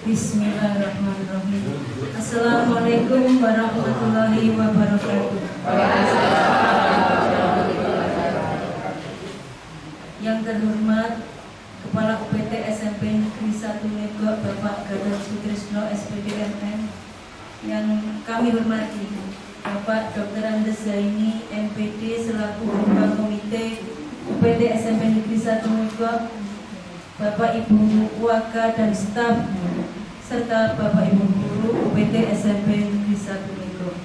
Bismillahirrahmanirrahim. Assalamualaikum warahmatullahi wabarakatuh. Yang terhormat Kepala UPT SMP Negeri 1 Megok Bapak Gatot Sutrisno SPDMM, yang kami hormati Bapak Dr. Andes Zaini MPD selaku Ketua Komite UPT SMP Negeri 1 Megok, Bapak Ibu Waka dan staf, serta Bapak Ibu Guru UPT SMP Negeri 1 Megok.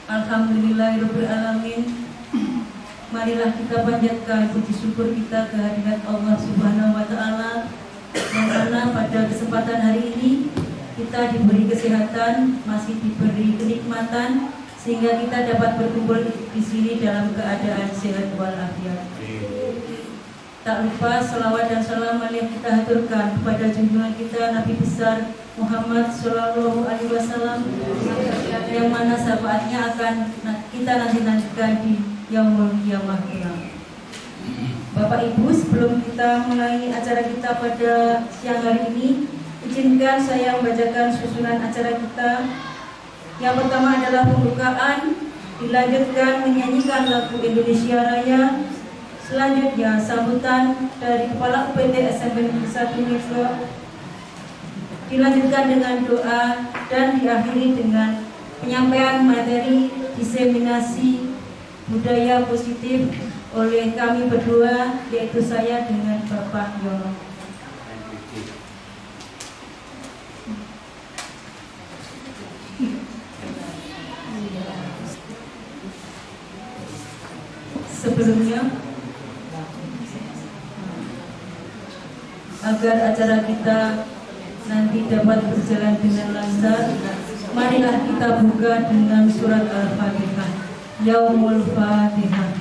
Alhamdulillahirrahmanirrahim. Marilah kita panjatkan puji syukur kita kehadirat Allah Subhanahu wa Ta'ala, yang mana pada kesempatan hari ini kita diberi kesehatan, masih diberi kenikmatan, sehingga kita dapat berkumpul di sini dalam keadaan sehat walafiat. Tak lupa selawat dan salam yang kita haturkan kepada junjungan kita Nabi besar Muhammad Shallallahu Alaihi Wasallam, yang mana syafaatnya akan kita nantikan di Yaumul Qiyamah kelak. Bapak Ibu, sebelum kita mulai acara kita pada siang hari ini, izinkan saya membacakan susunan acara kita. Yang pertama adalah pembukaan, dilanjutkan menyanyikan lagu Indonesia Raya. Selanjutnya sambutan dari Kepala UPT SMP Negeri 1 Megok, dilanjutkan dengan doa dan diakhiri dengan penyampaian materi diseminasi budaya positif oleh kami berdua, yaitu saya dengan Bapak Yono. Sebelumnya, agar acara kita nanti dapat berjalan dengan lancar, marilah kita buka dengan surat Al-Fatihah. Yaumul Fatihah.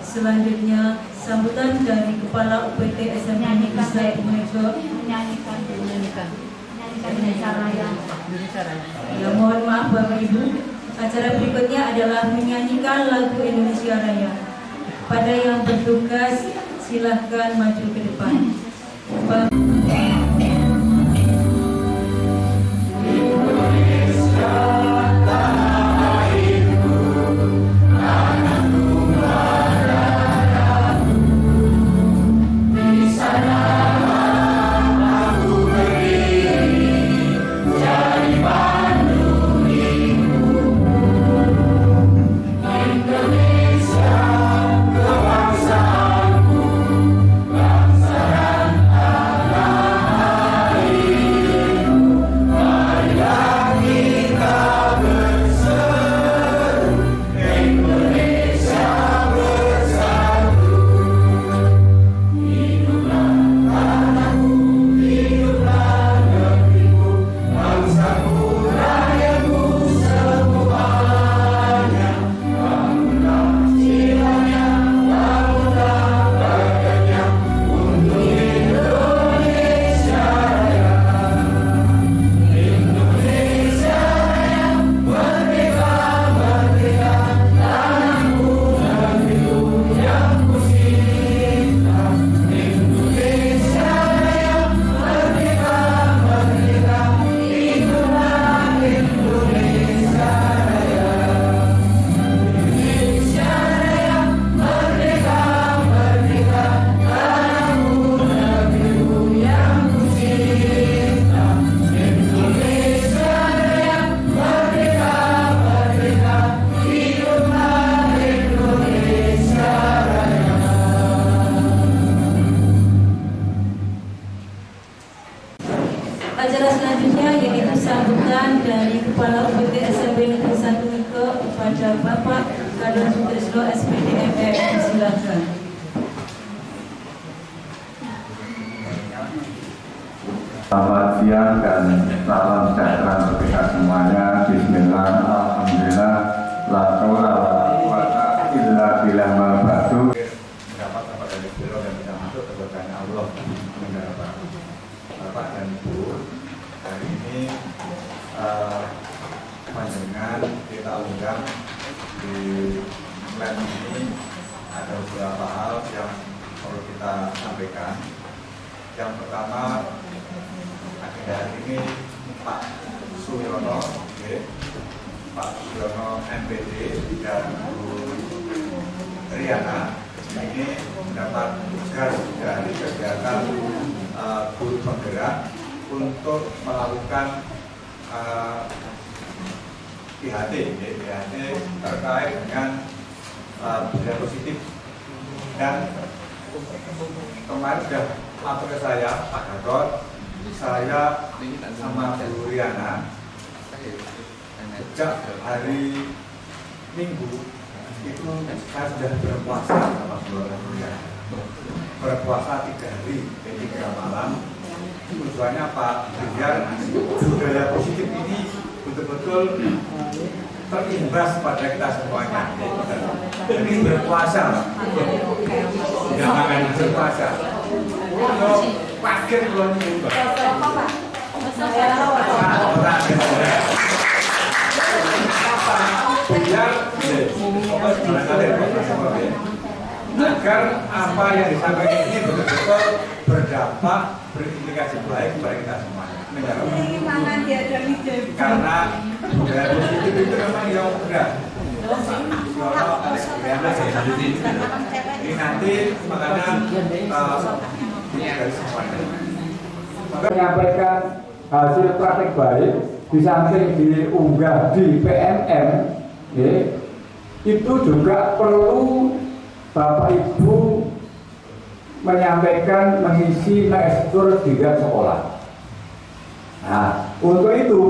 Selanjutnya sambutan dari Kepala UPT SMP Negeri 1 Megok, menyanyikan Indonesia Raya. Ya, mohon maaf Bapak Ibu. Acara berikutnya adalah menyanyikan lagu Indonesia Raya. Pada yang bertugas silahkan maju ke depan. Acara selanjutnya yaitu sambutan dari Kepala UPT SMP Negeri 1 Megok kepada Bapak Gatot Sutrisno SPDMM. Silakan. Selamat siang dan salam sejahtera untuk kita semuanya. Bismillah, alhamdulillah, la haula wala quwwata illa billah mal batu. Mendapat apa dari beliau dan bisa masuk ke berkahnya Allah. Bapak dan Ibu, ini panjenengan kita undang di plan ini ada beberapa hal yang perlu kita sampaikan. Yang pertama, agenda hari ini Pak Suyono, Pak Suyono MPD dan Bu Riana ini mendapat tugas dari kegiatan guru penggerak untuk melakukan IHT terkait dengan budaya positif. Dan kemarin sudah lapor ke saya, Pak Gatot, saya sama Bu Riana sejak hari Minggu itu saya sudah berpuasa sama Bu Riana, berpuasa 3 hari, jadi 3 malam. Tujuannya apa? Biar budaya positif ini betul-betul terimbas pada kita semuanya. Jadi berpuasa, jangan berpuasa. Kalau pakai belum juga. Agar apa yang disampaikan ini betul-betul berdampak, berimplikasi baik kepada kita semuanya. Karena budaya positif itu memang yang mudah. Ini nanti makanya dari semuanya menyampaikan hasil praktek baik di samping diunggah di PMM, itu juga perlu Bapak Ibu menyampaikan mengisi mengeksplor di sekolah. Nah, untuk itu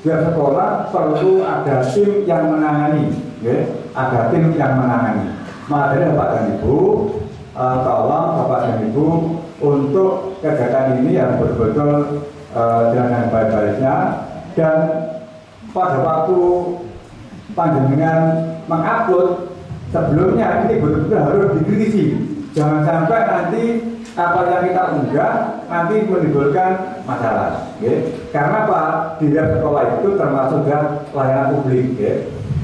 di sekolah perlu ada tim yang menangani, ada tim yang menangani. Maka Bapak dan Ibu, tolong Bapak dan Ibu untuk kegiatan ini yang betul-betul dengan baik-baiknya, dan pada waktu panjenengan mengupload sebelumnya ini betul-betul harus dikritisi. Jangan sampai nanti apa yang kita unggah nanti menimbulkan masalah. Karena apa? Di sekolah itu termasuk layanan publik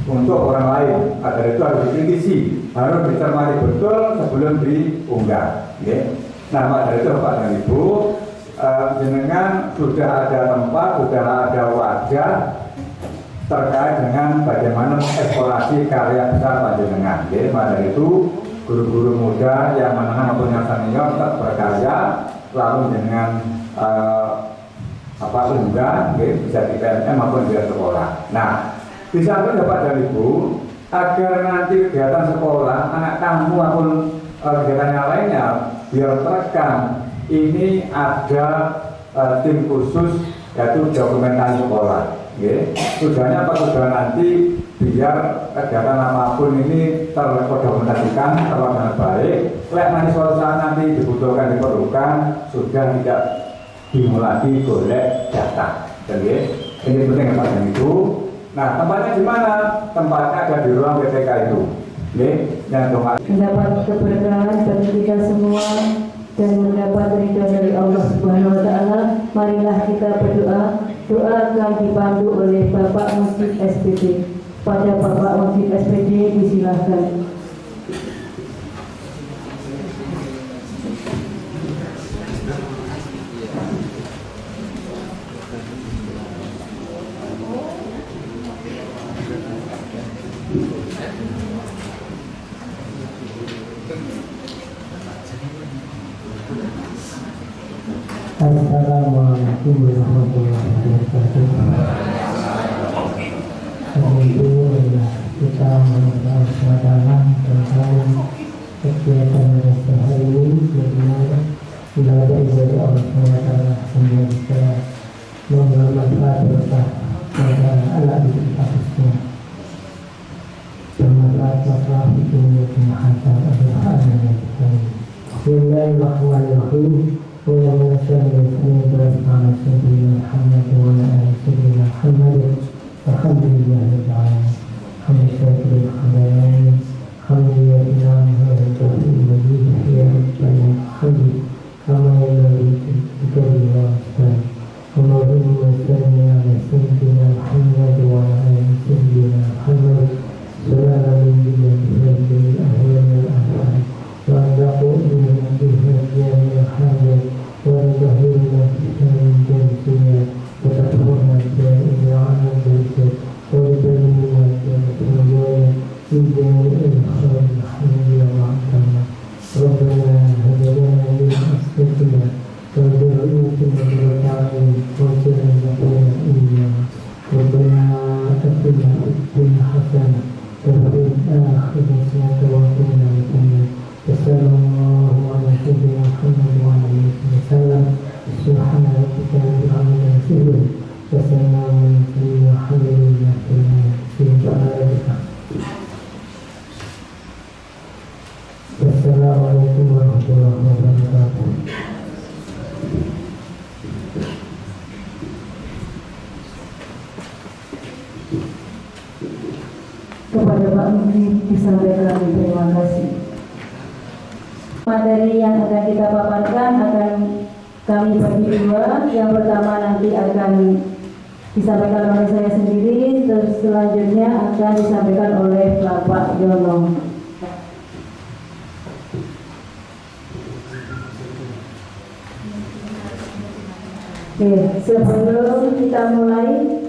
untuk orang lain. Agar itu harus dikritisi, harus dicermati betul sebelum diunggah. Nah, maka dari itu Bapak dan Ibu, jenengan sudah ada tempat, sudah ada wadah terkait dengan bagaimana mengeksplorasi karya besar panjenengan. Maka dari itu guru-guru muda yang menengah maupun yang senior tetap berkarya, lalu dengan unggah, bisa di PMM maupun di sekolah. Nah, di samping Bapak dan Ibu, agar nanti kegiatan sekolah, anak kamu maupun kegiatan yang lainnya biar terekam, ini ada tim khusus yaitu dokumentasi sekolah. Tujuannya apa? Tujuan nanti biar kegiatan apapun ini terdokumentasikan dengan baik. Nanti suatu saat nanti diperlukan sudah tidak bingung lagi golek data. Jadi ini penting Bapak dan Ibu. Nah, tempatnya di mana? Tempatnya ada di ruang PTK itu. Mendapat keberkahan bagi kita semua dan mendapat ridha dari Allah Subhanahu wa Ta'ala. Marilah kita berdoa. Doa akan dipandu oleh Bapak Masjid SPD. Pada Bapak Masjid SPD disilahkan. Assalamualaikum warahmatullahi wabarakatuh. Alhamdulillah, kita mengenal suasana tentang kegiatan hari ini, bagaimana belajar ibadah Allah SWT sehingga bisa membawa manfaat berkah pada anak didik kita semua. Bermanfaat itu punya hantar adalah anak yang kita. Bismillahirrahmanirrahim. اللهم صل وسلم على سيدنا محمد وعلى ال سيدنا محمد والحمد لله رب العالمين. حمد شاكر الخلائق حمد يا إله التوفيق المجيد يا رب الحمد كما ينبغي بك الله اللهم صل العالمين وجعلنا بين إياه ربنا آتنا في الدنيا حسنة وفي الآخرة وقنا عذاب النار وصلى الله على سيدنا محمد وعلى آله وسلم سبحان ربك رب العزة عما يصفون وسلام على المرسلين والحمد لله رب العالمين. Wassalamualaikum warahmatullahi wabarakatuh. Kepada Pak Menteri disampaikan terima kasih. Materi yang akan kita paparkan akan kami bagi dua. Yang pertama nanti akan disampaikan oleh saya sendiri, terus selanjutnya akan disampaikan oleh Bapak Yono. Oke, sebelum kita mulai,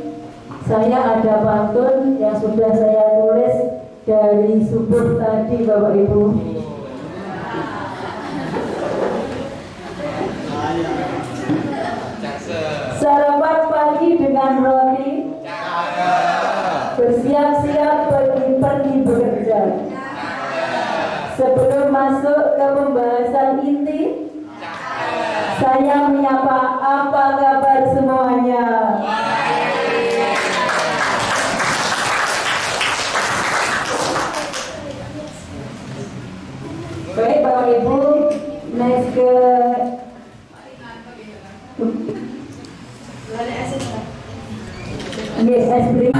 saya ada pantun yang sudah saya tulis dari subuh tadi, Bapak Ibu. Sarapan pagi dengan roti, bersiap-siap pergi bekerja. Sebelum masuk ke pembahasan inti, saya menyapa apa kabar semuanya. Baik Bapak Ibu, next ke es krim.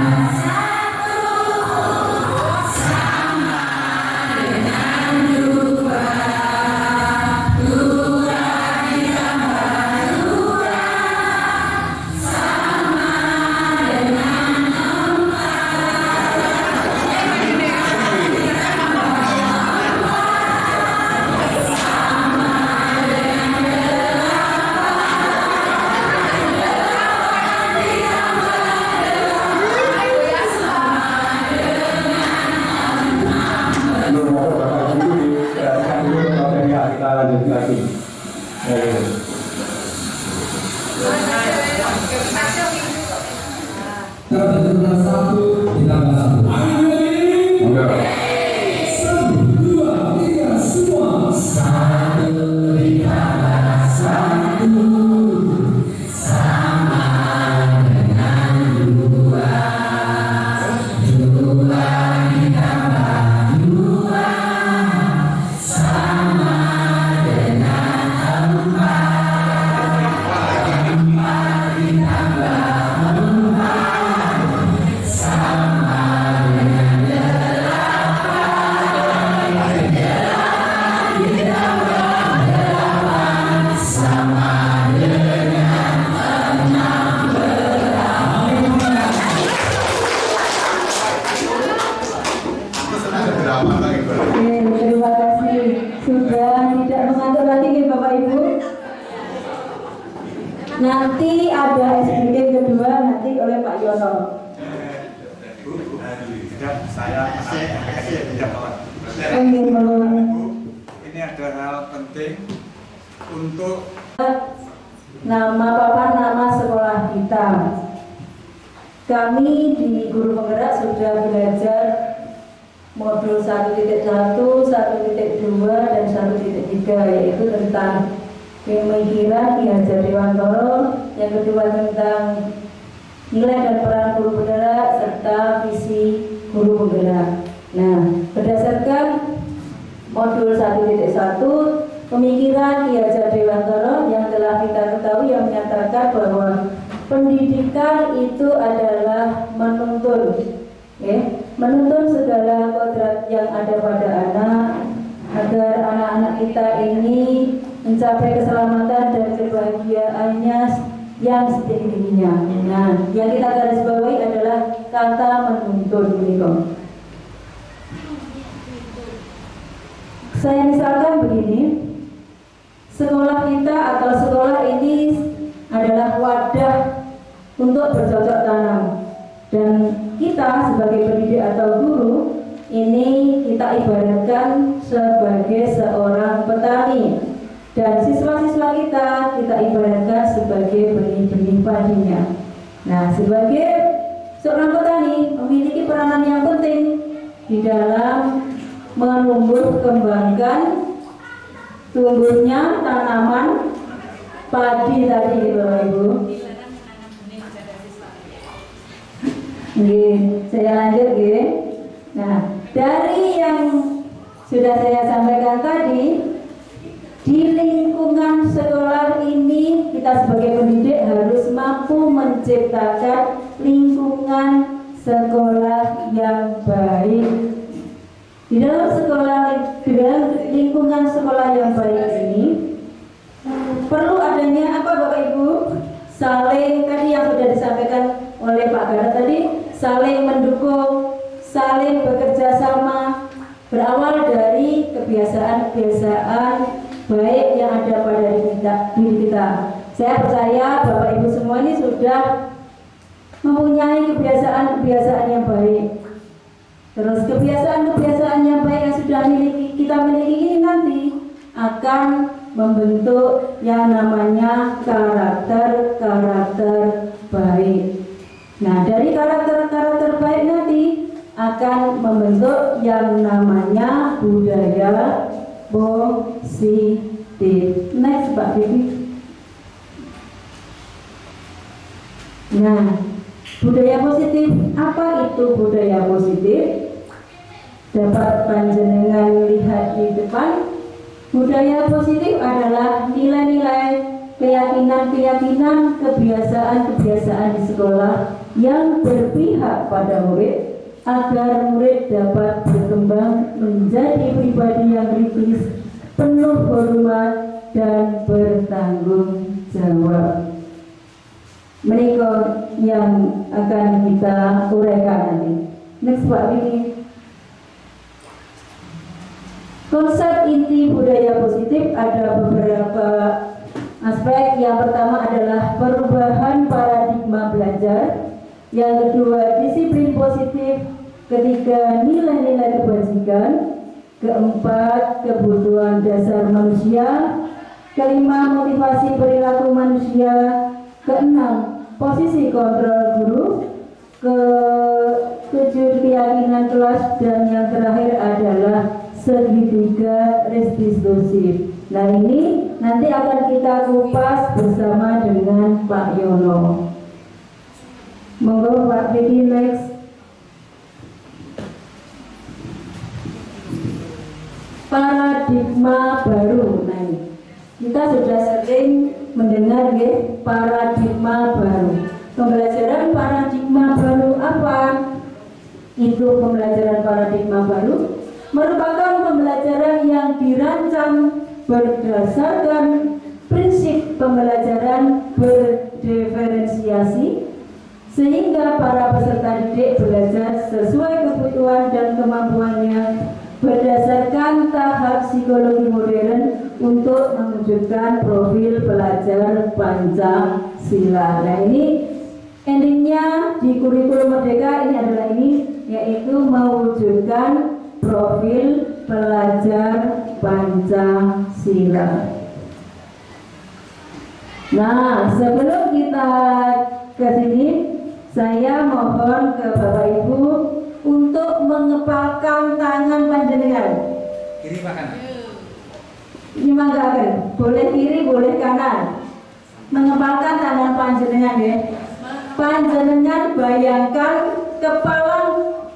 Kita lanjut lagi. Terbentuklah satu ditambah satu. Satu, dua, tiga, semua. Satu ditambah satu sama dengan dua. Dua ditambah dua sama dengan empat. Empat ditambah Terima kasih sudah tidak mengantuk lagi ya Bapak Ibu. Nanti ada SBK kedua nanti oleh Pak Yono. Saya ini ada hal penting untuk nama papan nama sekolah kita. Kami di Guru Penggerak sudah belajar modul 1.1, 1.2, dan 1.3, yaitu tentang pemikiran Ki Hajar Dewantara, yang kedua tentang nilai dan peran guru penggerak serta visi guru penggerak. Nah, berdasarkan modul 1.1, pemikiran Ki Hajar Dewantara yang telah kita ketahui yang menyatakan bahwa pendidikan itu adalah menuntun, menuntun segala kodrat yang ada pada anak agar anak-anak kita ini mencapai keselamatan dan kebahagiaannya yang setinggi-tingginya. Nah, yang kita garis bawahi adalah kata menuntun ini. Saya misalkan begini, sekolah kita atau sekolah ini adalah wadah untuk bercocok tanam, dan kita sebagai pendidik atau guru ini kita ibaratkan sebagai seorang petani, dan siswa-siswa kita ibaratkan padinya. Nah, sebagai seorang petani memiliki peranan yang penting di dalam menumbuh kembangkan tumbuhnya tanaman padi tadi, Bapak Ibu. Saya lanjut, Nah, dari yang sudah saya sampaikan tadi, di lingkungan sekolah ini kita sebagai pendidik harus mampu menciptakan lingkungan sekolah yang baik. Di dalam lingkungan sekolah yang baik ini perlu adanya apa, Bapak Ibu? Saling, tadi yang sudah disampaikan oleh Pak Garat tadi, saling mendukung, saling bekerja sama, berawal dari kebiasaan-kebiasaan baik yang ada pada diri kita. Saya percaya Bapak Ibu semua ini sudah mempunyai kebiasaan-kebiasaan yang baik. Terus kebiasaan-kebiasaan yang baik yang sudah kita miliki ini nanti akan membentuk yang namanya karakter-karakter baik. Nah, dari karakter-karakter baik nanti akan membentuk yang namanya budaya positif. Next, Pak Bibi. Nah, budaya positif, apa itu budaya positif? Dapat panjenengan lihat di depan. Budaya positif adalah nilai-nilai, keyakinan-keyakinan, kebiasaan-kebiasaan di sekolah yang berpihak pada murid agar murid dapat berkembang menjadi pribadi yang kritis, penuh hormat dan bertanggung jawab. Mereka yang akan kita uraikan nanti. Next, Pak Vicky. Konsep inti budaya positif ada beberapa aspek. Yang pertama adalah perubahan paradigma belajar. Yang kedua, disiplin positif. Ketiga, nilai-nilai kebajikan. Keempat, kebutuhan dasar manusia. Kelima, motivasi perilaku manusia. Keenam, posisi kontrol guru. Ketujuh, keyakinan kelas. Dan yang terakhir adalah segitiga restitusi. Nah, ini nanti akan kita kupas bersama dengan Pak Yono. Monggo Pak Vicky, next. Paradigma baru. Nah, kita sudah sering mendengar paradigma baru. Pembelajaran paradigma baru apa? Itu pembelajaran paradigma baru merupakan pembelajaran yang dirancang berdasarkan prinsip pembelajaran berdiferensiasi sehingga para peserta didik belajar sesuai kebutuhan dan kemampuannya berdasarkan tahap psikologi modern untuk mewujudkan profil pelajar Pancasila. Nah, ini endingnya di kurikulum Merdeka ini adalah yaitu mewujudkan profil pelajar Pancasila. Nah, sebelum kita ke sini, saya mohon ke Bapak Ibu untuk mengepalkan tangan panjenengan. Kiri Pak kanan. Ini manggakan, boleh kiri, boleh kanan. Mengepalkan tangan panjenengan ya. Panjenengan bayangkan kepala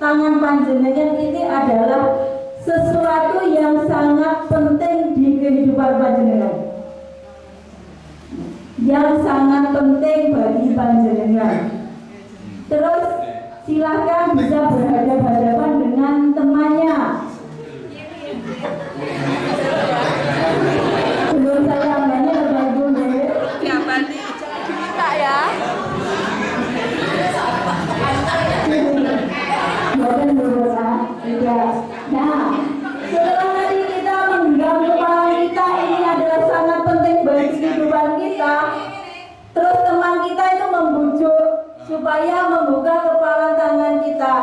tangan panjenengan ini adalah sesuatu yang sangat penting di kehidupan panjenengan, yang sangat penting bagi panjenengan. Terus silakan bisa berhadapan-hadapan dengan temannya. Sebelum saya nanya Bapak Ibu, Siapa nih? Cerita ya. Nah, setelah tadi kita menggenggam kepala kita, ini adalah sangat penting bagi kehidupan kita. Terus teman kita itu membujuk supaya membuka kepala tangan kita.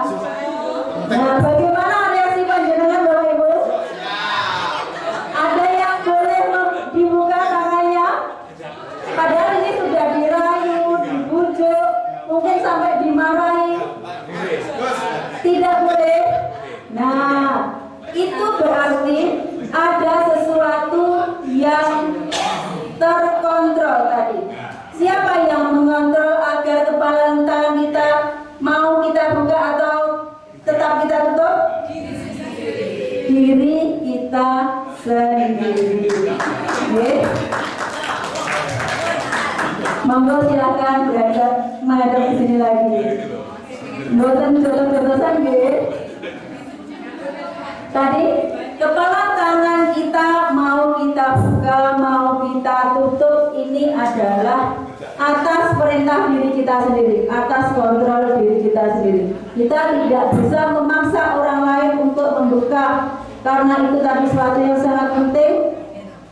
Nah, bagaimana reaksi panjenengan Bapak Ibu? Ada yang boleh dibuka tangannya? Padahal ini sudah dirayu, Monggo silakan menghadap ke sini lagi. Mboten dosen nggih. Tadi kepala tangan kita mau kita buka, mau kita tutup, ini adalah atas perintah diri kita sendiri, atas kontrol diri kita sendiri. Kita tidak bisa memaksa orang lain untuk membuka, karena itu tadi sesuatu yang sangat penting.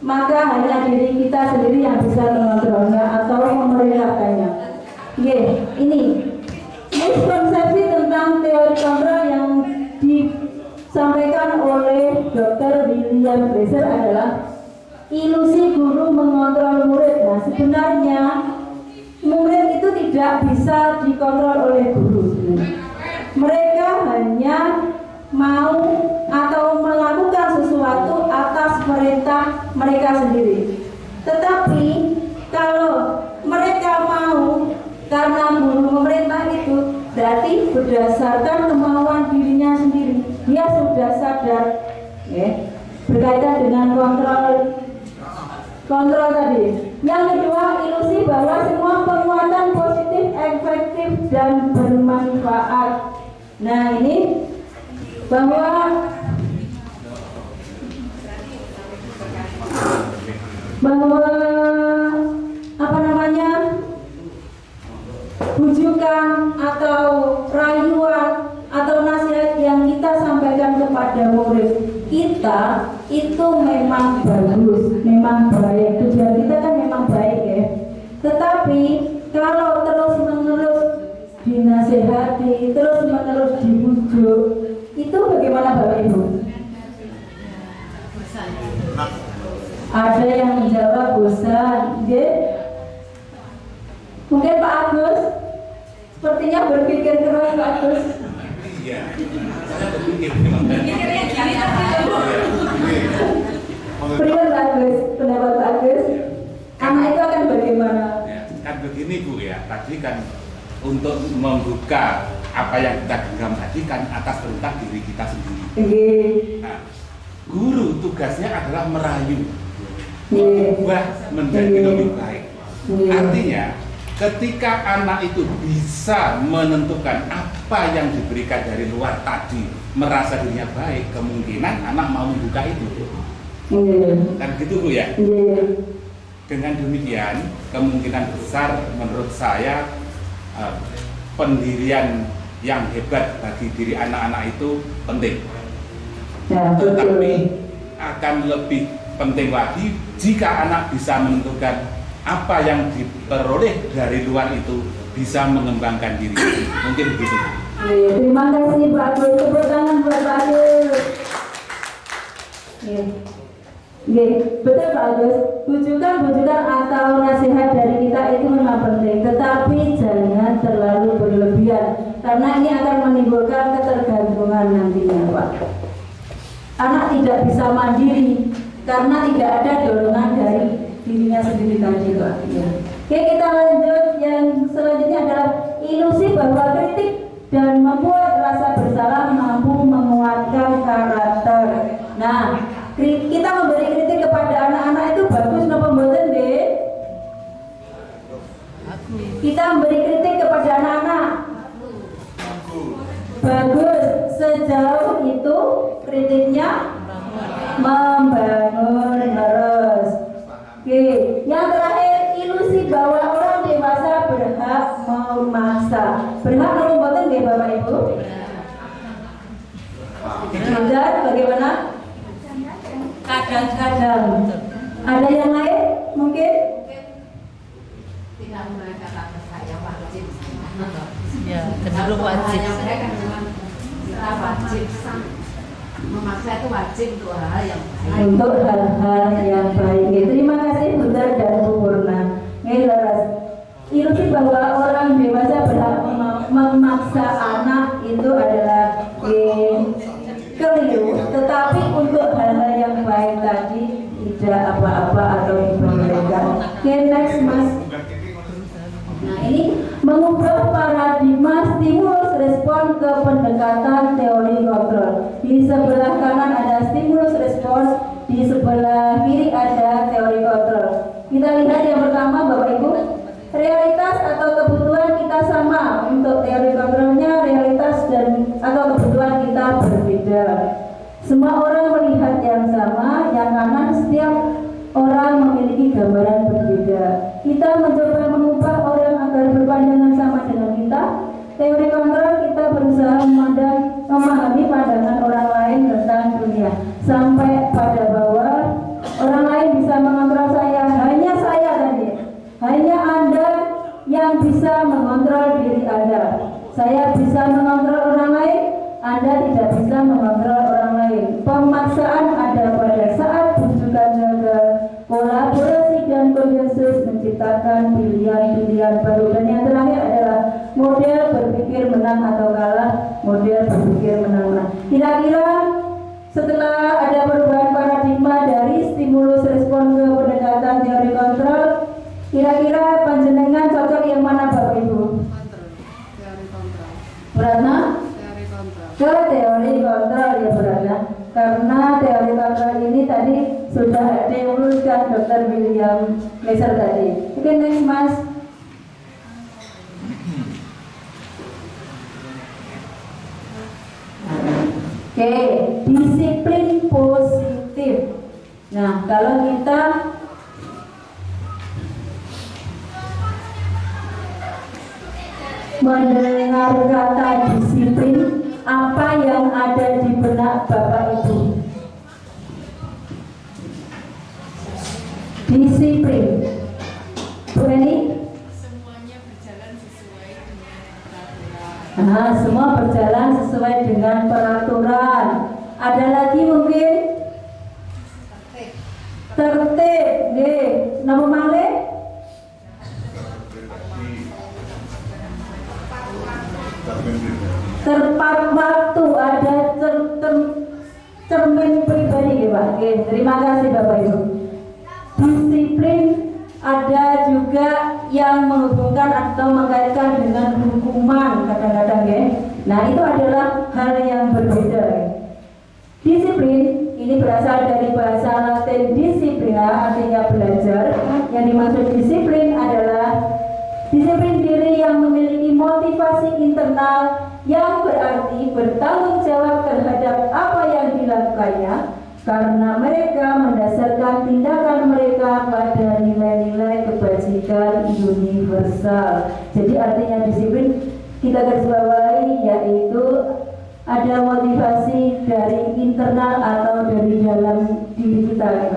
Maka hanya diri kita sendiri yang bisa mengontrolnya atau memerintahkannya. Ini miskonsepsi tentang teori kontrol yang disampaikan oleh Dr. William Glasser adalah ilusi guru mengontrol murid. Nah, sebenarnya murid itu tidak bisa dikontrol oleh guru. Mereka hanya mau atau melakukan sesuatu atas perintah mereka sendiri. Tetapi kalau mereka mau karena guru memerintah itu, berarti berdasarkan kemauan dirinya sendiri. Dia sudah sadar, berkaitan dengan kontrol tadi. Yang kedua, ilusi bahwa semua penguatan positif, efektif dan bermanfaat. Nah, ini bahwa bujukan atau rayuan atau nasihat yang kita sampaikan kepada murid kita itu memang bagus, memang baik, tujuan kita kan memang baik ya. Tetapi kalau terus-menerus dinasihati, terus-menerus dibujuk, itu bagaimana Bapak Ibu? Ada yang menjawab bosan, mungkin Pak Agus sepertinya berpikir keras Pak Agus. Iya, saya berpikir. Berikan Pak Agus, pendapat Pak Agus. Anak itu akan bagaimana? Ya, kan begini Bu ya, tadi kan untuk membuka apa yang kita genggam tadi kan atas perintah diri kita sendiri. Nah, guru tugasnya adalah merayu, mengubah menjadi lebih baik. Artinya ketika anak itu bisa menentukan apa yang diberikan dari luar tadi, merasa dirinya baik, kemungkinan anak mau membuka itu. Kan gitu Bu ya. Dengan demikian kemungkinan besar menurut saya pendirian yang hebat bagi diri anak-anak itu penting. Tetapi akan lebih penting lagi jika anak bisa menentukan apa yang diperoleh dari luar itu, bisa mengembangkan diri. Mungkin begitu. Terima kasih Pak Agus. Tepuk tangan buat Pak Agus. Betul Pak Agus. Bujukan atau nasihat dari kita itu memang penting, tetapi jangan terlalu berlebihan, karena ini akan menimbulkan ketergantungan nantinya Pak. Anak tidak bisa mandiri karena tidak ada dorongan dari dirinya sendiri tadi Pak. Oke, kita lanjut. Yang selanjutnya adalah ilusi bahwa kritik dan membuat rasa bersalah mampu menguatkan karakter. Nah, kita memberi kritik kepada anak-anak itu bagus napa mboten nggih? Kita memberi kritik kepada anak-anak bagus sejauh itu kritiknya membangun terus. Oke, yang terakhir ilusi bahwa orang dewasa berhak memaksa. Berhak napa mboten nggih Bapak Ibu? Dan bagaimana? Kadang-kadang. Ada yang lain mungkin? Tidak mereka kata saya wajib. Ya, cenderung wajib. Kita wajib. Memaksa itu wajib untuk hal yang baik. Untuk hal-hal yang baik. Terima kasih Bunda dan Bu Purna. Ilusi bahwa orang dewasa berhak memaksa anak itu adalah keliru, tetapi untuk hal-hal yang baik tadi tidak apa-apa atau diperbolehkan. Oke, next Mas. Nah, ini mengubah paradigma stimulus respon ke pendekatan teori kontrol. Di sebelah kanan ada stimulus respon, di sebelah kiri ada teori kontrol. Kita lihat yang pertama Bapak Ibu, Semua orang melihat yang sama, yang kanan setiap orang memiliki gambaran berbeda. Kita mencoba mengubah orang agar berpandangan sama dengan kita. Teori kontrol kita berusaha memahami pandangan orang lain tentang dunia. Sampai pada bahwa orang lain bisa mengontrol saya. Hanya saya tadi. Hanya Anda yang bisa mengontrol diri Anda. Saya bisa mengontrol orang lain, Anda tidak bisa mengontrol orang lain. Pemaksaan ada pada saat bujukan gagal. Kolaborasi dan konsensus menciptakan pilihan-pilihan baru. Dan yang terakhir adalah model berpikir menang atau kalah. Model berpikir menang-menang. Kira-kira setelah ada perubahan paradigma dari stimulus respon ke pendekatan teori kontrol, kira-kira panjenengan cocok yang mana Bapak Ibu? Teori kontrol. Berana? Teori kontrol. Ke teori kontrol ya berana. Karena teori kontrol ini tadi sudah diuruskan Dr. William Glaser tadi. Oke, next Mas. Oke, disiplin positif. Nah, kalau kita mendengar kata disiplin, apa yang ada di benak Bapak Ibu? Disiplin. Bu Eni? Semuanya berjalan sesuai dengan peraturan. Nah, semua berjalan sesuai dengan peraturan. Ada lagi mungkin? Tertib. Nggih, nama malih? Tepat waktu, ada cermin pribadi ya Pak. Oke, terima kasih Bapak Ibu. Disiplin ada juga yang menghubungkan atau mengaitkan dengan hukuman kadang-kadang ya. Nah itu adalah hal yang berbeda ya. Disiplin ini berasal dari bahasa Latin disciplina, artinya belajar. Yang dimaksud disiplin adalah disiplin diri yang memiliki motivasi internal yang berarti bertanggung jawab terhadap apa yang dilakukannya, karena mereka mendasarkan tindakan mereka pada nilai-nilai kebajikan universal. Jadi artinya disiplin kita garis bawahi yaitu ada motivasi dari internal atau dari dalam diri kita.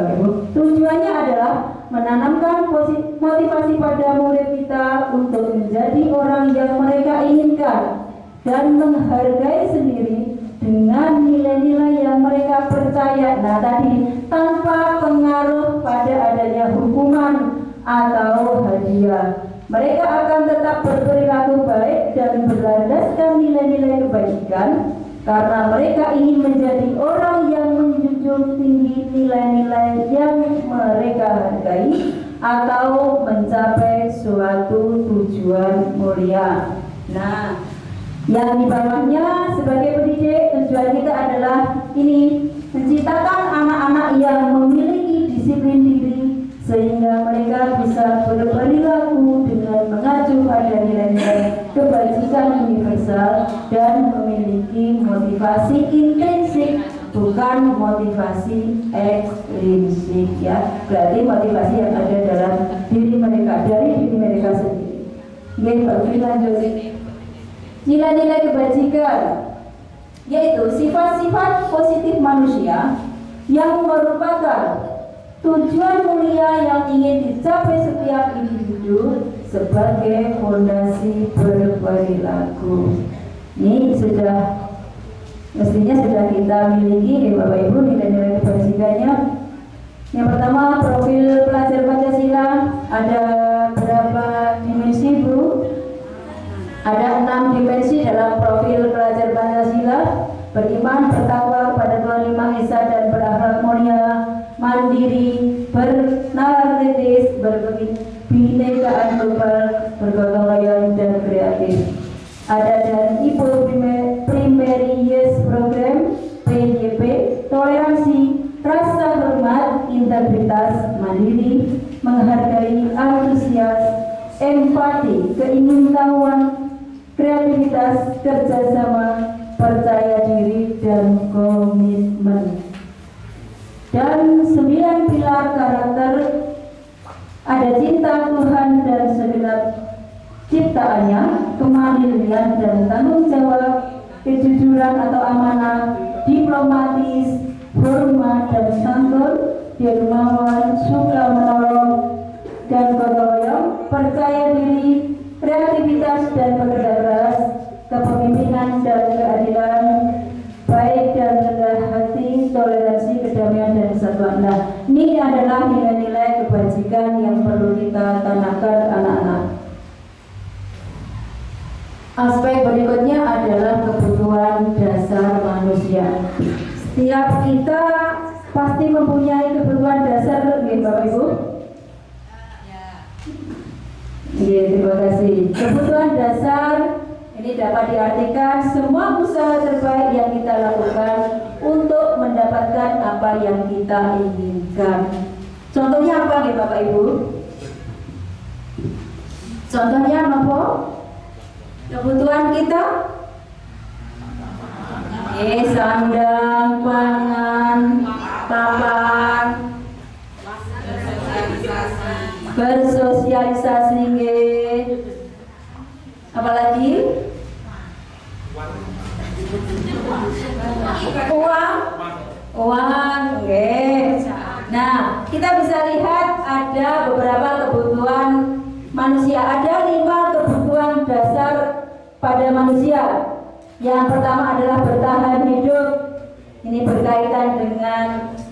Tujuannya adalah menanamkan motivasi pada murid kita untuk menjadi orang yang mereka inginkan dan menghargai sendiri dengan nilai-nilai yang mereka percaya. Nah tadi tanpa pengaruh pada adanya hukuman atau hadiah, mereka akan tetap berperilaku baik dan berlandaskan nilai-nilai kebaikan karena mereka ingin menjadi orang yang menjunjung tinggi nilai-nilai yang mereka hargai atau mencapai suatu tujuan mulia. Nah, yang di bawahnya sebagai pendidik tujuan kita adalah ini, menciptakan anak-anak yang memiliki disiplin diri sehingga mereka bisa berperilaku dengan mengacu pada nilai-nilai kebajikan universal dan memiliki motivasi intrinsik, bukan motivasi ekstrinsik ya. Berarti motivasi yang ada dalam diri mereka, dari diri mereka sendiri. Oke, lanjut. Nilai-nilai kebajikan yaitu sifat-sifat positif manusia yang merupakan tujuan mulia yang ingin dicapai setiap individu sebagai fondasi berperilaku. Ini mestinya sudah kita miliki ya Bapak Ibu, nilai-nilai kebajikannya. Yang pertama, profil pelajar Pancasila. Ada berapa dimensi Bu? Ada 6 dimensi dalam profil pelajar Pancasila: beriman, bertakwa kepada Tuhan Yang Maha Esa dan berakhlak mulia, mandiri, bernarnetis, berkebinekaan global, bergotong royong dan kreatif. Ada dan Ipo Primaries Program PYP, toleransi, rasa hormat, integritas, mandiri, menghargai, antusias, empati, keingintahuan, kreativitas, kerjasama, percaya diri, dan komitmen. Dan 9 pilar karakter ada cinta Tuhan dan segenap ciptaannya, kemandirian dan tanggung jawab, kejujuran atau amanah, diplomatis, hormat dan santun, dermawan, suka menolong dan gotong royong, percaya diri, kreativitas dan bekerja keras, kepemimpinan dan keadilan, baik dan rendah hati, toleransi, kedamaian dan kesatuan. Nah, ini adalah nilai-nilai kebajikan yang perlu kita tanamkan anak-anak. Aspek berikutnya adalah kebutuhan dasar manusia. Setiap kita pasti mempunyai kebutuhan dasar, Bapak Ibu. Ya, terima kasih. Kebutuhan dasar ini dapat diartikan semua usaha terbaik yang kita lakukan untuk mendapatkan apa yang kita inginkan. Contohnya apa nih Bapak Ibu? Contohnya apa? Kebutuhan kita? Sandang, pangan, papan, bersosialisasi, apalagi uang, Nah, kita bisa lihat ada beberapa kebutuhan manusia. Ada 5 kebutuhan dasar pada manusia. Yang pertama adalah bertahan hidup. Ini berkaitan dengan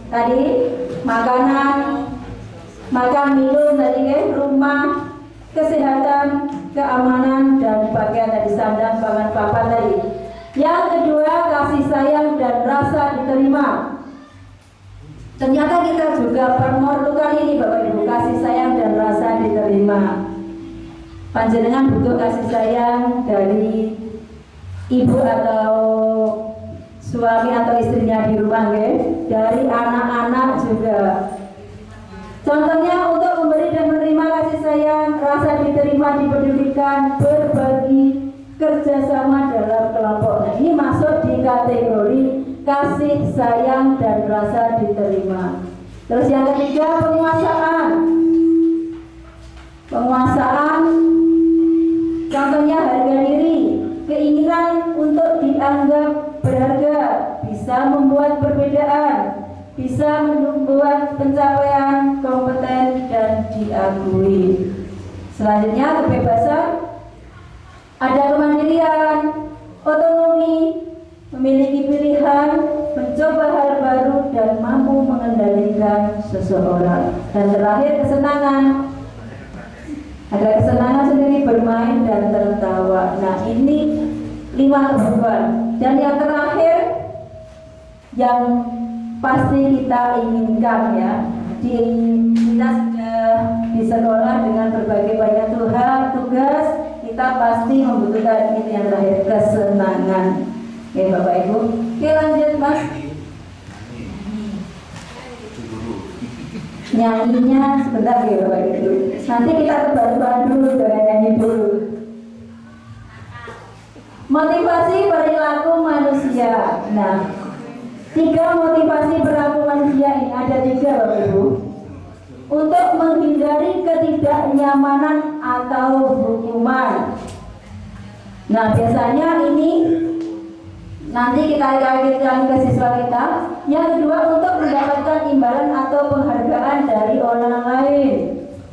tadi makanan, makan, minum, tadi rumah, kesehatan, keamanan, dan pakaian tadi, sandang, pangan, papan tadi. Yang kedua, kasih sayang dan rasa diterima. Ternyata kita juga perlu ini Bapak Ibu, kasih sayang dan rasa diterima. Panjenengan butuh kasih sayang dari ibu atau suami atau istrinya di rumah, dari anak-anak juga. Contohnya untuk memberi dan menerima kasih sayang, rasa diterima, dipedulikan, berbagi, kerjasama dalam kelompok. Nah, ini masuk di kategori kasih sayang dan rasa diterima. Terus yang ketiga, penguasaan. Contohnya harga diri, keinginan untuk dianggap berharga, bisa membuat perbedaan, bisa membuat pencapaian kompeten dan diakui. Selanjutnya kebebasan, ada kemandirian, otonomi, memiliki pilihan, mencoba hal baru dan mampu mengendalikan seseorang. Dan terakhir kesenangan, ada kesenangan sendiri, bermain dan tertawa. Nah, ini 5 kebutuhan. Dan yang terakhir yang pasti kita inginkan ya, kita sudah di sekolah dengan berbagai banyak tugas, kita pasti membutuhkan ini yang terakhir, kesenangan. Oke Bapak Ibu, oke lanjut Mas. Nyanyinya sebentar ya Bapak Ibu. Nanti kita kebaruan dulu, jangan nyanyi dulu. Motivasi perilaku manusia. Nah, 3 motivasi perilaku manusia ini ada 3 Bapak Ibu. Untuk menghindari ketidaknyamanan atau hukuman. Nah, biasanya ini nanti kita kaitkan ke siswa kita. Yang kedua, untuk mendapatkan imbalan atau penghargaan dari orang lain.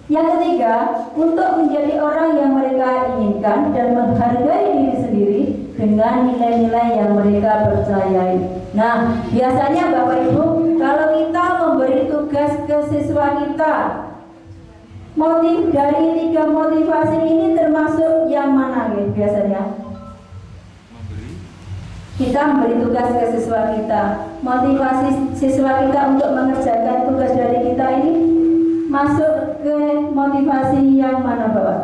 Yang ketiga, untuk menjadi orang yang mereka inginkan dan menghargai diri sendiri dengan nilai-nilai yang mereka percayai. Nah, biasanya Bapak Ibu, kalau kita memberi tugas ke siswa kita, motif dari 3 motivasi ini termasuk yang mana biasanya? Kita memberi tugas ke siswa kita, motivasi siswa kita untuk mengerjakan tugas dari kita ini masuk ke motivasi yang mana Bapak?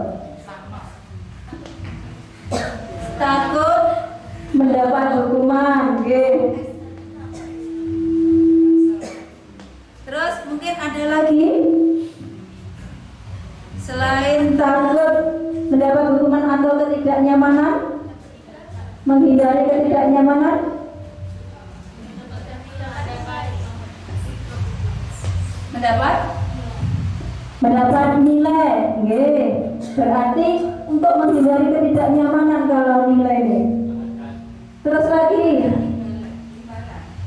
Takut mendapat hukuman, Terus mungkin ada lagi selain takut mendapat hukuman atau ketidaknyamanan, menghindari ketidaknyamanan, mendapat nilai, nggih. Berarti untuk menghindari ketidaknyamanan kalau nilai ini. Terus lagi,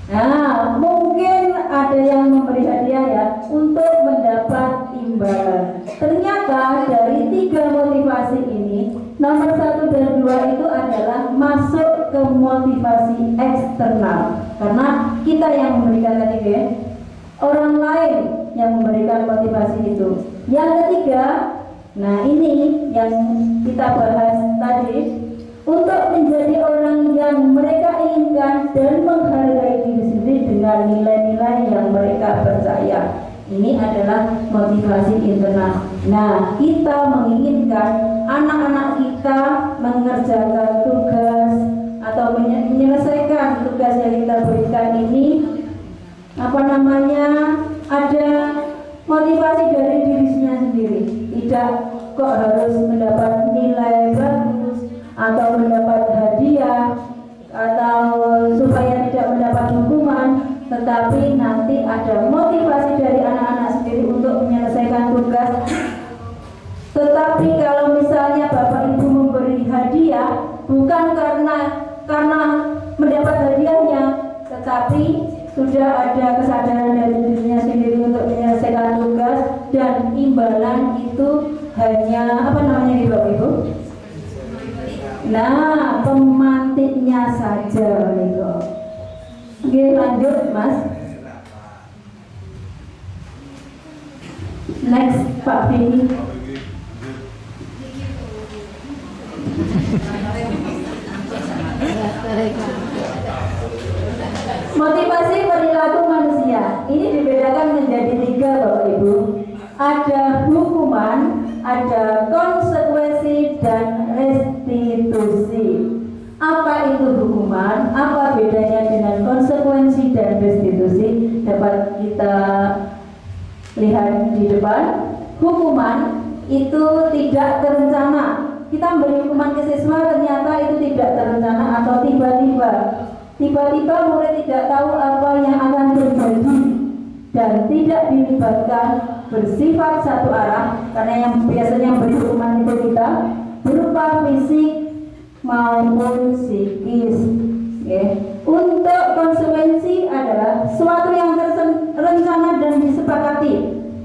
nah mungkin ada yang memberi hadiah ya untuk mendapat imbalan. Ternyata dari 3 motivasi ini, nomor 1 dan 2 itu adalah masuk ke motivasi eksternal. Karena kita yang memberikan tadi ya, orang lain yang memberikan motivasi itu. Yang ketiga, nah ini yang kita bahas tadi, untuk menjadi orang yang mereka inginkan dan menghargai diri sendiri dengan nilai-nilai yang mereka percaya. Ini adalah motivasi internal. Nah, kita menginginkan anak-anak kita mengerjakan tugas atau menyelesaikan tugas yang kita berikan ini, ada motivasi dari dirinya sendiri. Tidak kok harus mendapat nilai bagus atau mendapat hadiah atau supaya tidak mendapat hukuman, tetapi nanti ada motivasi dari anak-anak sendiri untuk menyelesaikan tugas. Tetapi kalau misalnya Bapak Ibu memberi hadiah bukan karena mendapat hadiahnya, tetapi sudah ada kesadaran dari dirinya sendiri untuk menyelesaikan tugas, dan imbalan itu hanya Bapak Ibu? Nah, pemantiknya saja gitu. Oke, lanjut Mas. Next, Pak Bini. Motivasi perilaku manusia ini dibedakan menjadi 3 Bapak Ibu. Ada hukuman, ada konsekuensi, dan restitusi. Apa itu hukuman? Apa bedanya dengan konsekuensi dan restitusi? Dapat kita lihat di depan. Hukuman itu tidak terencana. Kita memberi hukuman ke siswa, ternyata itu tidak terencana atau tiba-tiba murid tidak tahu apa yang akan terjadi dan tidak dilibatkan, bersifat satu arah, karena yang biasanya memberi hukuman itu kita berupa fisik maupun psikis. Untuk konsekuensi adalah suatu yang terencana dan disepakati.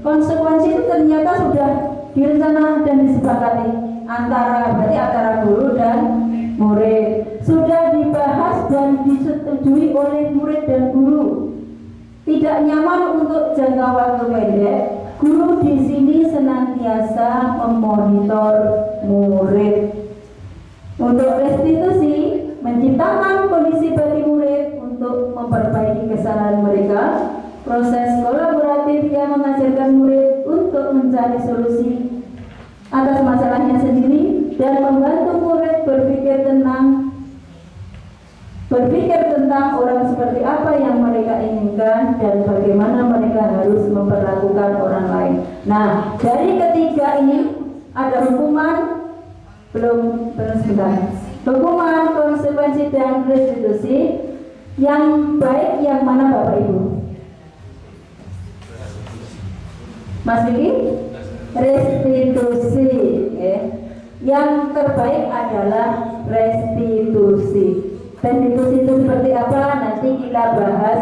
Konsekuensi itu ternyata sudah direncana dan disepakati antara guru dan murid, sudah dibahas dan disetujui oleh murid dan guru. Tidak nyaman untuk jangka waktu pendek, guru di sini senantiasa memonitor murid. Untuk restitusi, menciptakan kondisi bagi murid untuk memperbaiki kesalahan mereka. Proses kolaboratif yang mengajarkan murid untuk mencari solusi atas masalahnya sendiri dan membantu murid berpikir tentang orang seperti apa yang mereka inginkan dan bagaimana mereka harus memperlakukan orang lain. Nah, dari ketiga ini ada hukuman, hukuman, konsekuensi, dan restitusi. Yang baik yang mana Bapak Ibu? Mas Vicky? Restitusi. Yang terbaik adalah restitusi. Restitusi itu seperti apa? Nanti kita bahas.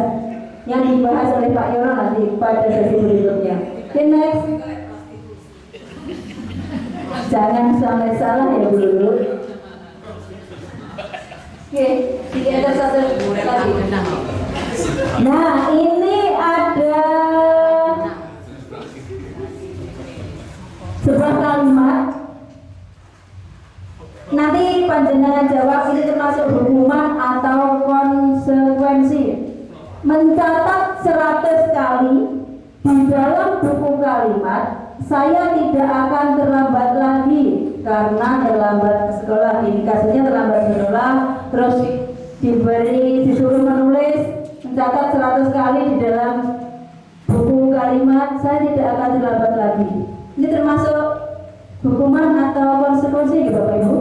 Yang dibahas oleh Pak Yono nanti pada sesi berikutnya. Oke, next. Jangan sampai salah ya dulu. Oke, ini ada satu lagi. Nah, ini ada sebuah kalimat. Nanti panjenengan jawab ini termasuk hukuman atau konsekuensi. Mencatat 100 kali di dalam buku kalimat, saya tidak akan terlambat lagi karena terlambat ke sekolah. Indikasinya terlambat ke sekolah, terus disuruh menulis, mencatat 100 kali di dalam buku kalimat, saya tidak akan terlambat lagi. Ini termasuk hukuman atau konsekuensi ya Bapak Ibu?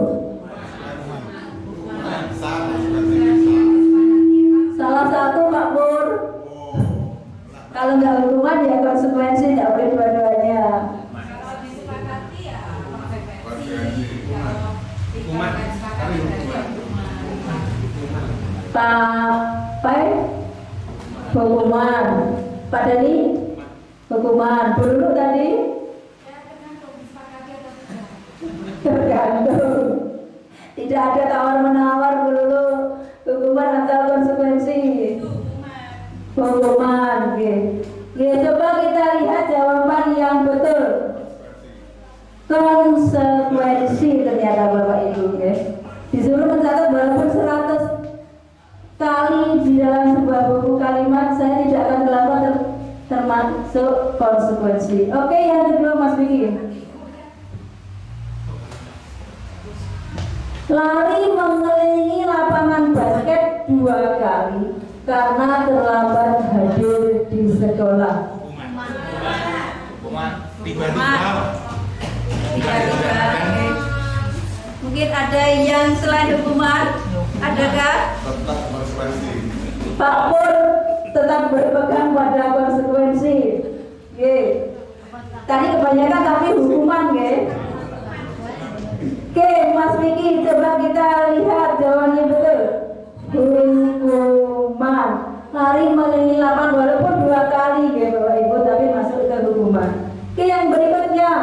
Pak hukuman. Pak Dani hukuman. Dulu tadi tergantung. Tidak ada tawar menawar dulu. Hukuman atau konsekuensi? Hukuman. Oke, coba kita lihat jawaban yang betul. Konsekuensi ternyata Bapak Ibu. Disuruh mencatat walaupun 100 kali di dalam sebuah buku kalimat, saya tidak akan terlambat termasuk konsekuensi. Oke, yang kedua Mas Vicky. Lari mengelilingi lapangan basket 2 kali karena terlambat hadir di sekolah. Mungkin ada yang selain hukuman? Adakah? Tetap konsekuensi. Pak Pur tetap berpegang pada konsekuensi. Tadi kebanyakan tapi hukuman, Oke, Mas Vicky, coba kita lihat jawabannya betul. Hukuman. Lari mengelilingi lapangan walaupun 2 kali, Bapak Ibu, tapi masuk ke hukuman. Oke, yang berikutnya,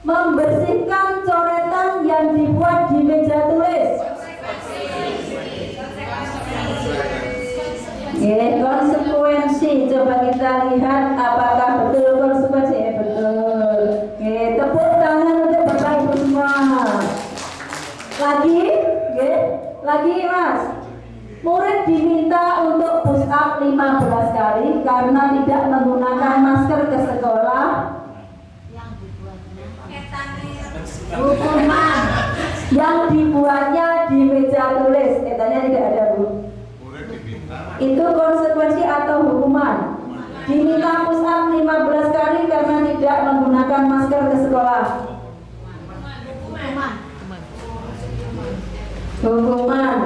membersihkan coretan yang dibuat di meja tulis. Konsekuensi. Coba kita lihat apakah betul konsekuensi. Betul. Tepuk tangan untuk Bapak Ibu semua. Lagi Mas. Murid diminta untuk push up 15 kali karena tidak menggunakan masker ke sekolah. Hukuman. Yang dibuatnya di meja tulis. Tanya tidak ada, Bu. Itu konsekuensi atau hukuman? Diminta push up 15 kali karena tidak menggunakan masker ke sekolah. Hukuman.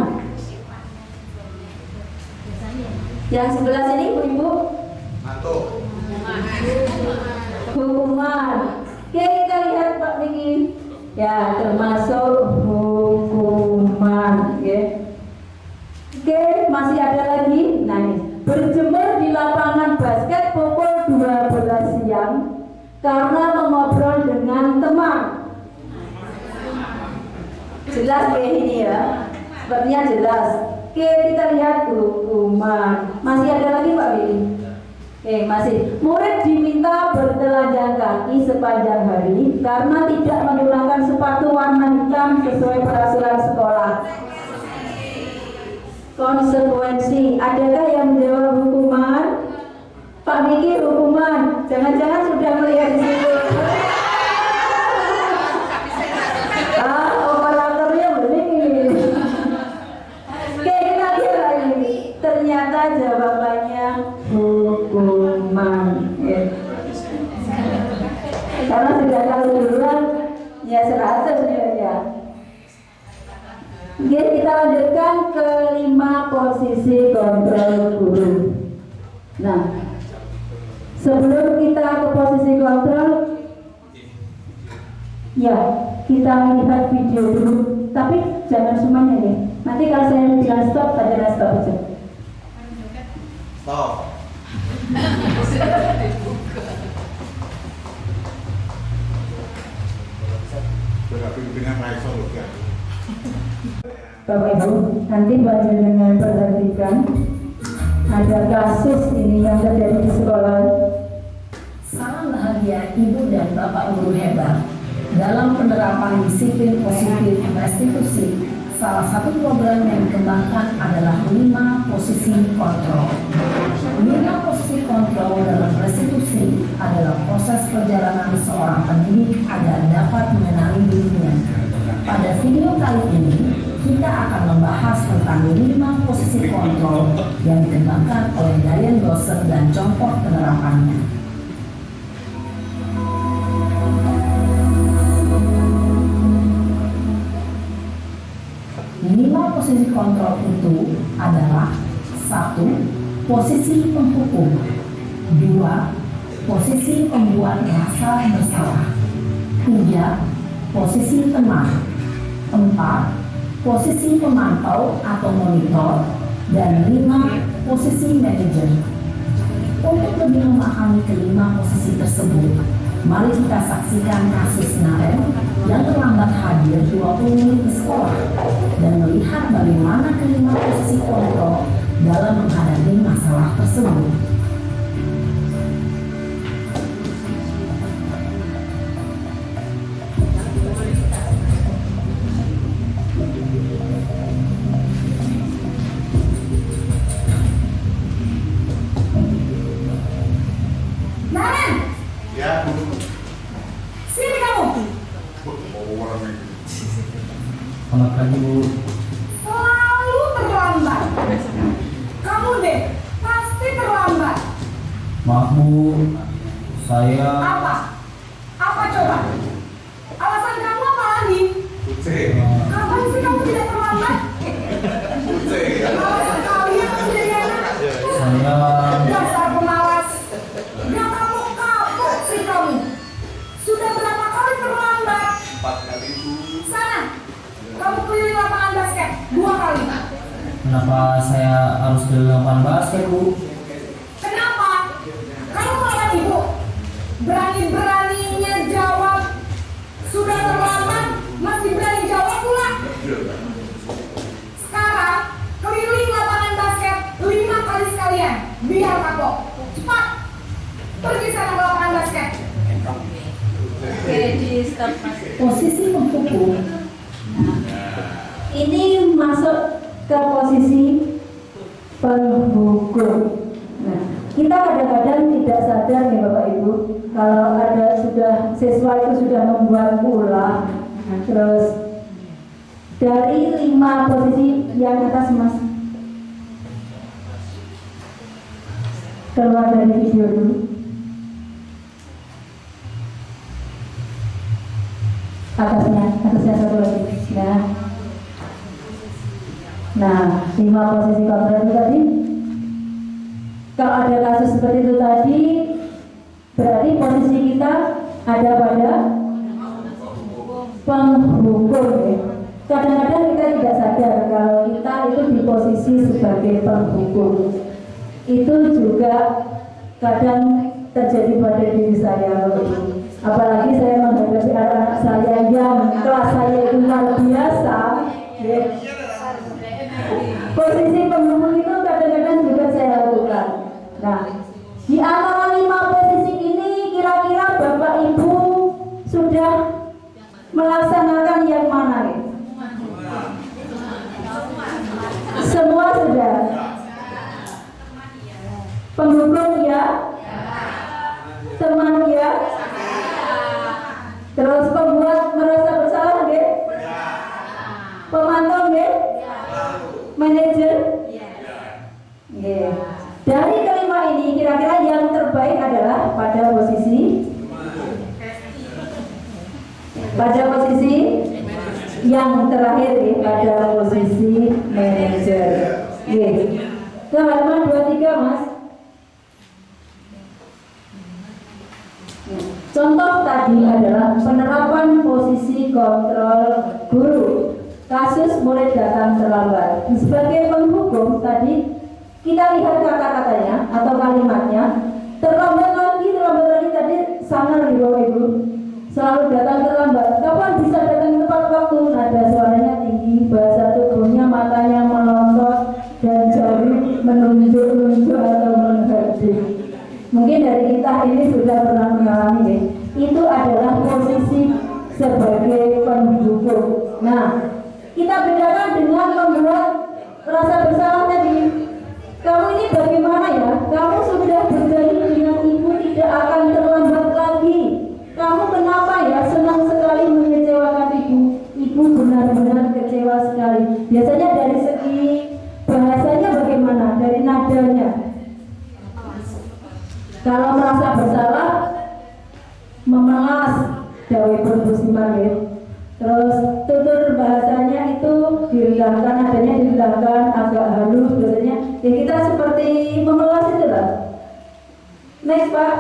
Yang sebelah sini Ibu. Hukuman. Oke, kita lihat Pak Vicky. Ya, termasuk hukuman. Oke, masih ada lagi. Nah, berjemur di lapangan basket pukul 12 siang karena mengobrol dengan teman. Jelas ini ya? Sepertinya jelas. Oke, kita lihat hukuman. Masih ada lagi Pak Billy? Oke, masih. Murid diminta bertelanjang kaki sepanjang hari karena tidak menggunakan sepatu warna hitam sesuai peraturan sekolah. Konsekuensi. Adakah yang menjawab hukuman? Pak Miki hukuman. Jangan-jangan sudah melihat di situ. Operatornya begini. Oke, kita lihat lagi. Ternyata jawabannya hukuman. Karena sudah tahu duluan, ya 100 ya. Oke, kita lanjutkan ke 5 posisi kontrol guru. Nah, sebelum kita ke posisi kontrol, ya kita lihat video dulu. Tapi jangan semuanya nih. Nanti kalau saya bilang stop, saja stop aja. Stop. Bapak Ibu, nanti dengan perhatikan ada kasus ini yang terjadi di sekolah. Salam bahagia Ibu dan Bapak Guru hebat. Dalam penerapan disiplin positif restitusi, salah satu program yang dikembangkan adalah 5 posisi kontrol. 5 posisi kontrol dalam restitusi adalah proses perjalanan seorang pendidik agar dapat mengenali dirinya. Pada video kali ini, kita akan membahas tentang 5 posisi kontrol yang dikembangkan oleh Diane Dawson dan contoh penerapannya. Posisi kontrol itu adalah 1. Posisi penghukum, 2. Posisi pembuat rasa bersalah, 3. Posisi tenang, 4. Posisi pemantau atau monitor, dan 5. Posisi manajer. Untuk lebih memahami kelima posisi tersebut, mari kita saksikan kasus Naren yang terlambat hadir 20 menit di sekolah dan melihat bagaimana kelima posisi kontrol dalam menghadapi masalah tersebut. Selamat pagi, Bu. Selalu terlambat. Kamu deh, pasti terlambat. Maaf, Bu. Saya... Apa? Apa coba? Alasan kamu apa lagi? Kapan sih kamu tidak terlambat? Alasan kalian kamu jadi anak? Saya... Dasar pemalas. Gak kamu kapok sih kamu. Sudah berapa kali terlambat? 4 kali, Bu. Sana, kamu keliling lapangan basket 2 kali. Kenapa saya harus ke lapangan basket, Bu? Kenapa? Kamu melawan ibu. Berani-beraninya jawab. Sudah terlambat, masih berani jawab pula. Sekarang, keliling lapangan basket 5 kali sekalian. Biar kapok. Cepat. Pergi sana ke lapangan basket. Oke, di stop Mas. Posisi menghubung. Ini masuk ke posisi penghukum. Nah, kita kadang-kadang tidak sadar nih Bapak Ibu, kalau ada siswa itu sudah membuat ulah, terus dari 5 posisi yang atas Mas, keluar dari video dulu. Atasnya satu lagi. Nah, 5 posisi kontrol itu tadi. Kalau ada kasus seperti itu tadi, berarti posisi kita ada pada penghukum ya. Kadang-kadang kita tidak sadar kalau kita itu di posisi sebagai penghukum. Itu juga kadang terjadi pada diri saya. Apalagi saya menghadapi anak-anak saya yang kelas saya itu luar biasa ya. Posisi penghukum itu kadang-kadang juga saya lakukan. Nah, di antara 5 posisi ini kira-kira Bapak Ibu sudah melaksanakan yang mana ya? Semua sudah. Penghukum ya? Teman ya? Terus pembuat merasa bersalah ya? Pemantau ya? Manajer? Ya. Dari kelima ini kira-kira yang terbaik adalah pada posisi yang terakhir ya, pada posisi manajer. Ya. Ke halaman 23 Mas. Contoh tadi adalah penerapan posisi kontrol guru. Kasus murid datang terlambat. Sebagai penghukum tadi kita lihat kata-katanya atau kalimatnya. Terlambat lagi tadi sangar di bawah Ibu. Selalu datang terlambat. Kapan bisa datang tepat waktu? Nada suaranya tinggi, bahasa tubuhnya, matanya melontot dan jari menunjuk-nunjuk atau menghardik. Mungkin dari kita ini sudah pernah mengalami ya. Itu adalah posisi sebagai penghukum. Nah, kita bedakan dengan membuat rasa bersalah tadi. Kamu ini bagaimana ya? Kamu sudah berjanji dengan ibu tidak akan terlambat lagi. Kamu kenapa ya senang sekali mengecewakan ibu? Ibu benar-benar kecewa sekali. Biasanya dari segi bahasanya bagaimana? Dari nadanya. Kalau merasa bersalah, memelas, dawai bermusiman ya. Terus tutur bahasanya itu direndahkan, adanya direndahkan, agak halus biasanya. Ya kita seperti memelas itu lah. Next Pak.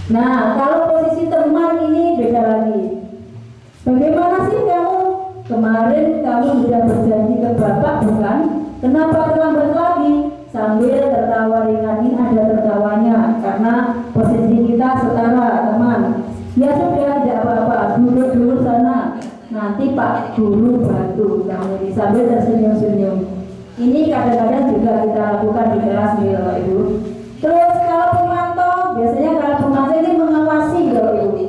Nah kalau posisi teman ini beda lagi. Bagaimana bagaimana sih kamu? Kemarin kamu sudah berjanji ke Bapak bukan? Kenapa terlambat lagi? Sambil tertawa ringan, ini ada tertawanya karena posisi kita setara teman. Ya sudah, tidak apa-apa, duduk dulu sana. Nanti Pak Guru bantu kamu ini sambil tersenyum-senyum. Ini kadang-kadang juga kita lakukan di kelas nih Bapak Ibu. Terus kalau pemantau, biasanya kalau pemantau ini mengawasi Bapak Ibu.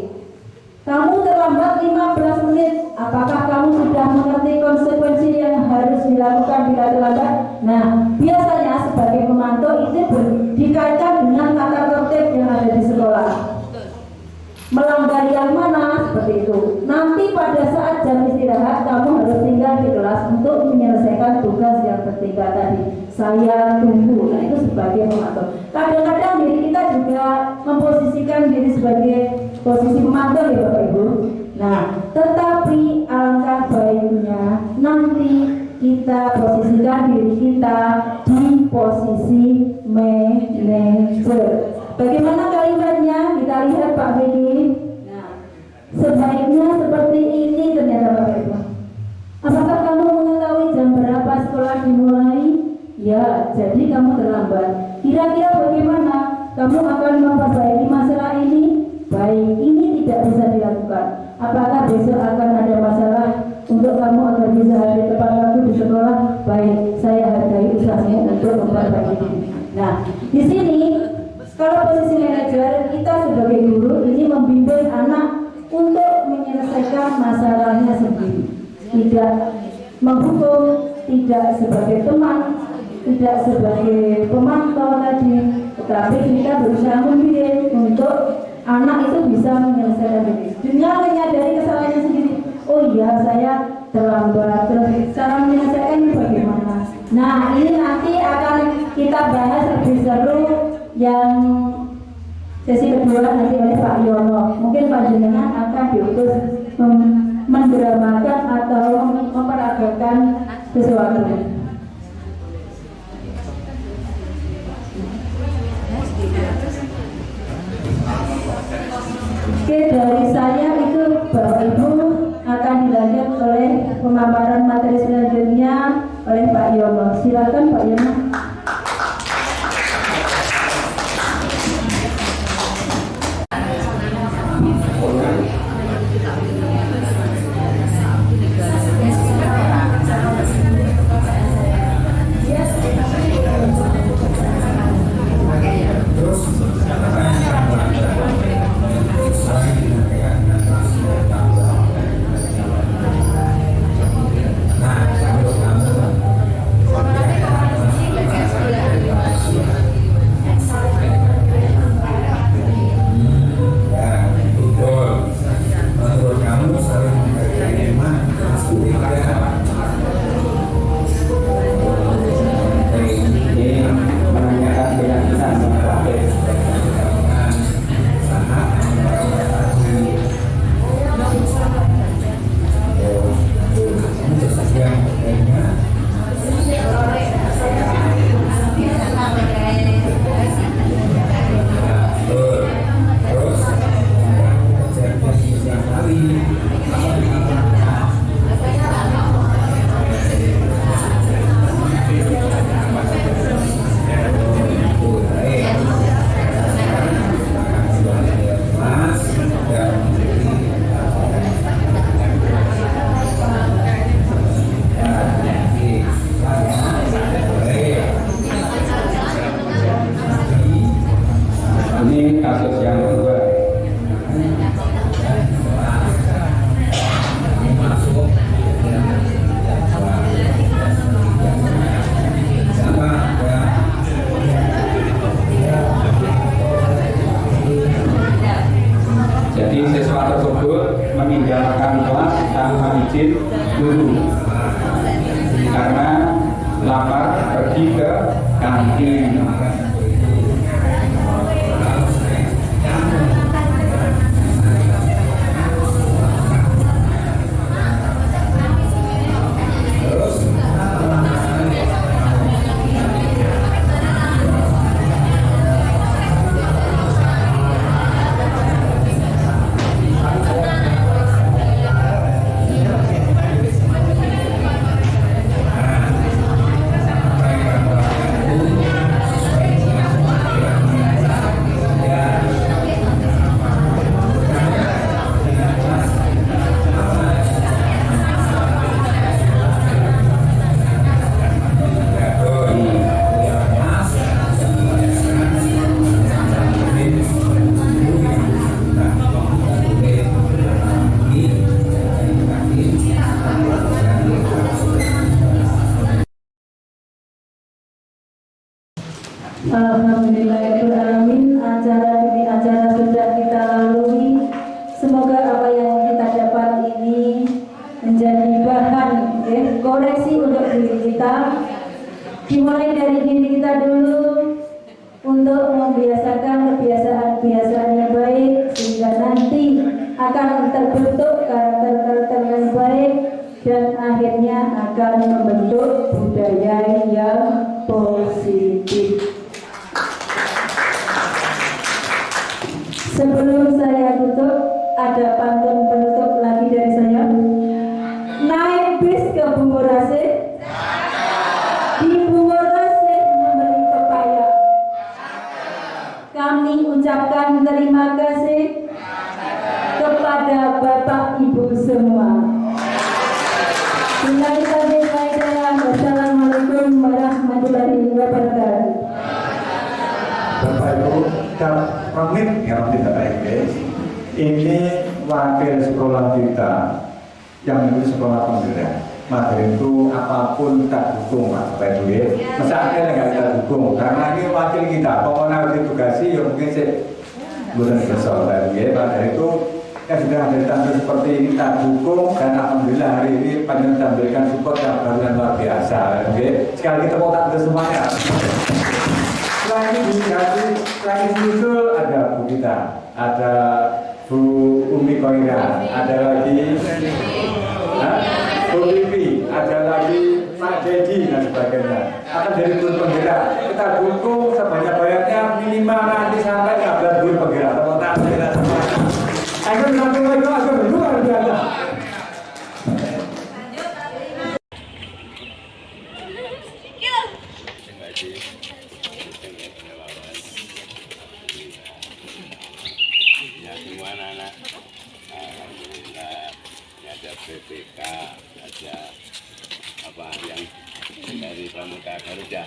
Kamu terlambat 15 menit, apakah kamu sudah mengerti konsekuensi yang harus dilakukan bila terlambat? Nah, biasanya sebagai pemantau itu dikaitkan dengan tata tertib yang ada di sekolah. Melanggar yang mana? Seperti itu. Nanti pada saat jam istirahat kamu harus tinggal di kelas untuk menyelesaikan tugas yang bertiga tadi. Saya tunggu. Nah, itu sebagai pemantau. Kadang-kadang diri kita juga memposisikan diri sebagai posisi pemantau ya Bapak Ibu. Nah, tetapi alangkah baiknya nanti kita posisikan diri kita di posisi manajer. Bagaimana kalimatnya? Kita lihat Pak Bedi. Nah, sebaiknya seperti ini ternyata Bapak Ibu. Apakah kamu mengetahui jam berapa sekolah dimulai? Ya, jadi kamu terlambat. Kira-kira bagaimana kamu akan memperbaiki masalah ini? Baik, ini tidak bisa dilakukan. Apakah besok akan ada masalah untuk kamu agar bisa hadir tepat waktu di sekolah? Baik, saya hargai usahamu untuk memperbaiki ini. Nah, di sini kalau posisi manajer, kita sebagai guru ini membimbing anak untuk menyelesaikan masalahnya sendiri. Tidak menghukum, tidak sebagai teman, tidak sebagai pemantau tadi, tetapi kita berusaha membimbing untuk anak itu bisa menyelesaikan diri dengan menyadari kesalahannya sendiri. Oh iya, saya terlambat, terus cara menyelesaikan ini bagaimana? Nah, ini nanti akan kita bahas lebih seru yang sesi kedua nanti oleh Pak Yono. Mungkin Pak Jenengan akan diutus mendramakan atau memperagakan sesuatu. Oke, dari saya itu Bapak Ibu akan dilanjut oleh pemaparan materi selanjutnya oleh Pak Yono. Silakan Pak Yono. kita. Dimulai dari diri kita dulu untuk membiasakan kebiasaan-kebiasaan yang baik sehingga nanti akan terbentuk karakter-karakter yang baik dan akhirnya akan membentuk budaya yang positif. Sebelum saya tutup, ada pantun penutup lagi dari saya. Naik bis ke Bungurase, di Bungurase membeli pepaya. Kami ucapkan terima kasih kepada Bapak Ibu semua. Wassalamualaikum warahmatullahi wabarakatuh. Bapak Ibu, pamit ya tidak baik guys. Ini wakil sekolah kita yang itu sekolah penggerak. Materi itu apapun tak dukung Bapak Ibu ya. Masa akhirnya nggak kita dukung karena ini wakil kita. Pokoknya ditugasi ya mungkin sih bukan besar Bapak Ibu ya. Materi itu yang sudah ada tampil seperti ini tak dukung dan alhamdulillah hari ini panjang tampilkan support yang baru dan luar biasa. Oke, sekali kita mau tampil semuanya. Selain muncul ada Bu kita, ada Bu Umi Koira, ada lagi Bu Vivi, ada lagi Pak Dedi dan sebagainya. Akan jadi guru penggerak. Kita dukung sebanyak-banyaknya minimal nanti sampai 15 guru penggerak. Tepuk tangan kita semuanya. Ayo sampai lagi luar biasa. Ada BPK, ada apa yang dari Pramuka Garuda.